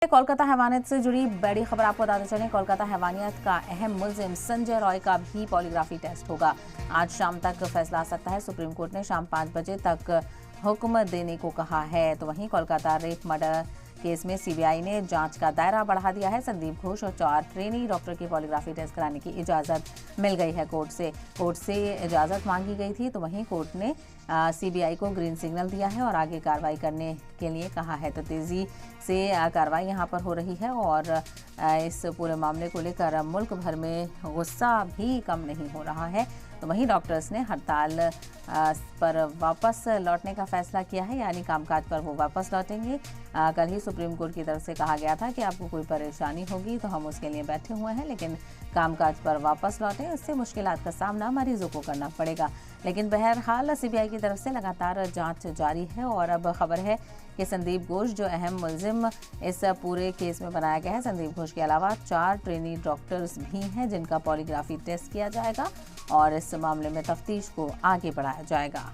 कोलकाता हैवानियत से जुड़ी बड़ी खबर आपको बताते चलें। कोलकाता हैवानियत का अहम मुलजिम संजय रॉय का भी पॉलीग्राफी टेस्ट होगा। आज शाम तक फैसला आ सकता है। सुप्रीम कोर्ट ने शाम 5 बजे तक हुक्म देने को कहा है। तो वहीं कोलकाता रेप मर्डर केस में सीबीआई ने जांच का दायरा बढ़ा दिया है। संदीप घोष और 4 ट्रेनी डॉक्टर की पॉलीग्राफी टेस्ट कराने की इजाज़त मिल गई है। कोर्ट से इजाज़त मांगी गई थी, तो वहीं कोर्ट ने सीबीआई को ग्रीन सिग्नल दिया है और आगे कार्रवाई करने के लिए कहा है। तो तेज़ी से कार्रवाई यहां पर हो रही है और इस पूरे मामले को लेकर मुल्क भर में गुस्सा भी कम नहीं हो रहा है। तो वहीं डॉक्टर्स ने हड़ताल पर वापस लौटने का फैसला किया है, यानी कामकाज पर वो वापस लौटेंगे। कल ही सुप्रीम कोर्ट की तरफ से कहा गया था कि आपको कोई परेशानी होगी तो हम उसके लिए बैठे हुए हैं, लेकिन कामकाज पर वापस लौटें, इससे मुश्किलात का सामना मरीजों को करना पड़ेगा। लेकिन बहरहाल सीबीआई की तरफ से लगातार जांच जारी है और अब खबर है कि संदीप घोष जो अहम मुलजिम इस पूरे केस में बनाया गया है, संदीप घोष के अलावा 4 ट्रेनी डॉक्टर्स भी हैं जिनका पॉलीग्राफी टेस्ट किया जाएगा और इस मामले में तफ्तीश को आगे बढ़ाया जाएगा।